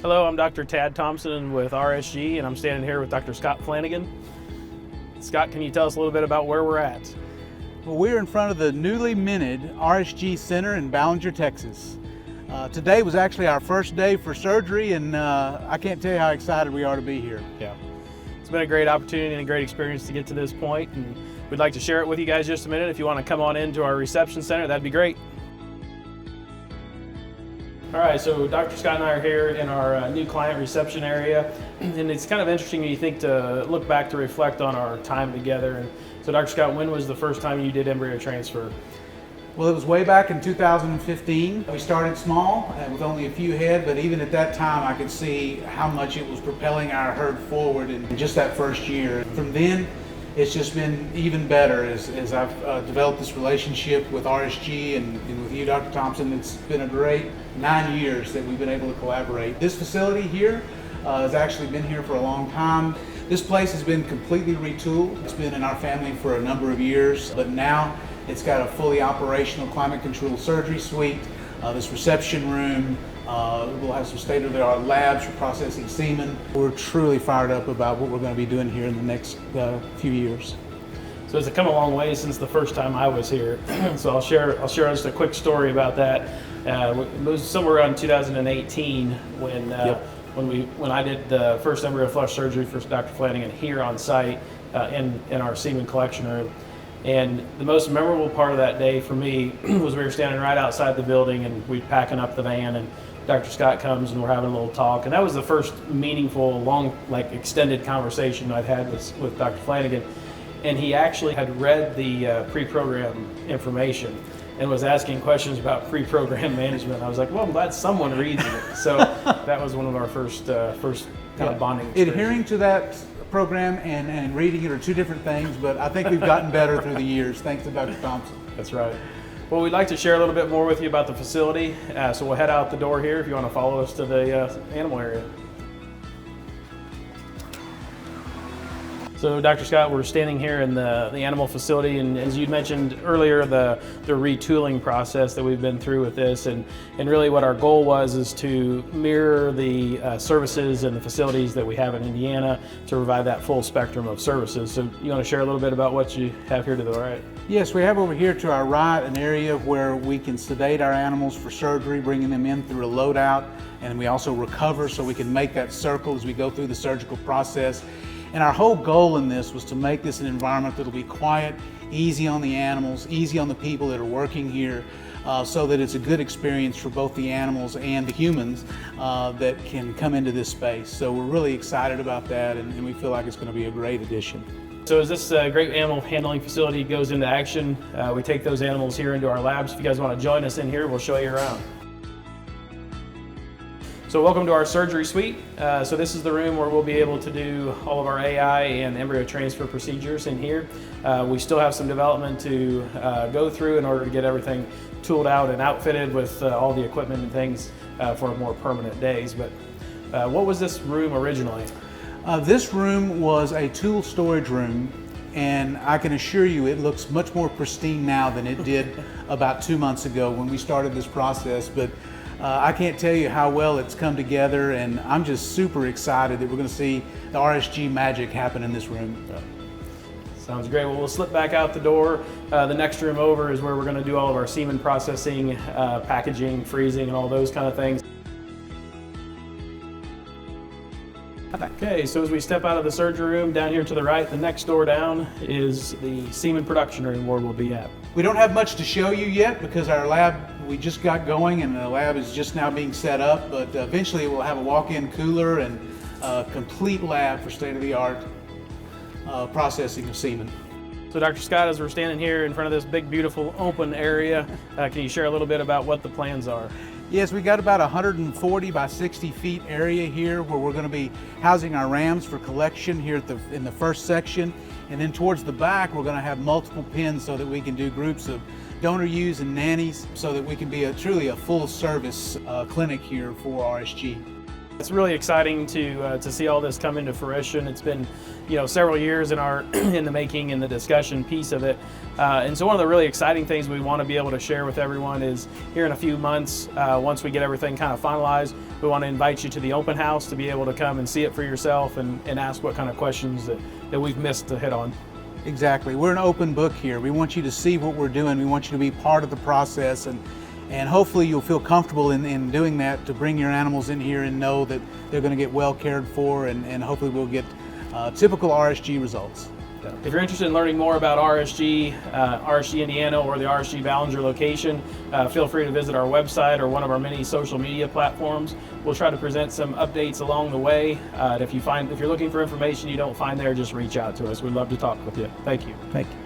Hello, I'm Dr. Tad Thompson with RSG, and I'm standing here with Dr. Scott Flanagan. Scott, can you tell us a little bit about where we're at? Well, we're in front of the newly minted RSG Center in Ballinger, Texas. Today was actually our first day for surgery, and I can't tell you how excited we are to be here. Yeah, it's been a great opportunity and a great experience to get to this point, and we'd like to share it with you guys just a minute. If you want to come on into our reception center, that'd be great. All right, so Dr. Scott and I are here in our new client reception area, and it's kind of interesting when you think to look back to reflect on our time together. And so Dr. Scott, when was the first time you did embryo transfer? Well, it was way back in 2015. We started small with only a few head, but even at that time I could see how much it was propelling our herd forward in just that first year. From then, it's just been even better as I've developed this relationship with RSG and with you, Dr. Thompson. It's been a great 9 years that we've been able to collaborate. This facility here has actually been here for a long time. This place has been completely retooled. It's been in our family for a number of years, but now it's got a fully operational climate-controlled surgery suite, this reception room. We'll have some state-of-the-art labs for processing semen. We're truly fired up about what we're going to be doing here in the next few years. So it's come a long way since the first time I was here. So I'll share just a quick story about that. It was somewhere around 2018 when I did the first embryo flush surgery for Dr. Flanagan here on site in our semen collection room. And the most memorable part of that day for me was we were standing right outside the building and we're packing up the van, and Dr. Scott comes and we're having a little talk. And that was the first meaningful, long, extended conversation I'd had with Dr. Flanagan. And he actually had read the pre-program information and was asking questions about pre-program management. I was like, well, I'm glad someone reads it. So that was one of our first kind of bonding experience. Adhering to that program and reading it are two different things, but I think we've gotten better through the years, thanks to Dr. Thompson. That's right. Well, we'd like to share a little bit more with you about the facility, so we'll head out the door here if you want to follow us to the animal area. So, Dr. Scott, we're standing here in the animal facility, and as you mentioned earlier, the retooling process that we've been through with this, and really what our goal is to mirror the services and the facilities that we have in Indiana to provide that full spectrum of services. So, you want to share a little bit about what you have here to the right? Yes, we have over here to our right an area where we can sedate our animals for surgery, bringing them in through a loadout, and we also recover so we can make that circle as we go through the surgical process. And our whole goal in this was to make this an environment that'll be quiet, easy on the animals, easy on the people that are working here, so that it's a good experience for both the animals and the humans that can come into this space. So we're really excited about that, and we feel like it's going to be a great addition. So as this great animal handling facility goes into action, we take those animals here into our labs. If you guys want to join us in here, we'll show you around. So welcome to our surgery suite. So this is the room where we'll be able to do all of our AI and embryo transfer procedures in here. We still have some development to go through in order to get everything tooled out and outfitted with all the equipment and things for more permanent days. But what was this room originally? This room was a tool storage room, and I can assure you it looks much more pristine now than it did about 2 months ago when we started this process. But I can't tell you how well it's come together, and I'm just super excited that we're going to see the RSG magic happen in this room. Yeah. Sounds great. Well, we'll slip back out the door. The next room over is where we're going to do all of our semen processing, packaging, freezing, and all those kind of things. Okay, so as we step out of the surgery room, down here to the right, the next door down is the semen production room where we'll be at. We don't have much to show you yet because our lab, we just got going and the lab is just now being set up, but eventually we'll have a walk-in cooler and a complete lab for state-of-the-art processing of semen. So Dr. Scott, as we're standing here in front of this big, beautiful open area, can you share a little bit about what the plans are? Yes, we got about 140 by 60 feet area here where we're going to be housing our rams for collection here in the first section. And then towards the back, we're going to have multiple pens so that we can do groups of donor ewes and nannies so that we can be truly a full service clinic here for RSG. It's really exciting to see all this come into fruition. It's been, several years in our in the making and the discussion piece of it. And so one of the really exciting things we want to be able to share with everyone is here in a few months, once we get everything kind of finalized, we want to invite you to the open house to be able to come and see it for yourself and ask what kind of questions that we've missed to hit on. Exactly. We're an open book here. We want you to see what we're doing. We want you to be part of the process, and hopefully you'll feel comfortable in doing that, to bring your animals in here and know that they're going to get well cared for, and hopefully we'll get typical RSG results. If you're interested in learning more about RSG, RSG Indiana, or the RSG Ballinger location, feel free to visit our website or one of our many social media platforms. We'll try to present some updates along the way. If you're looking for information you don't find there, just reach out to us. We'd love to talk with you. Thank you. Thank you.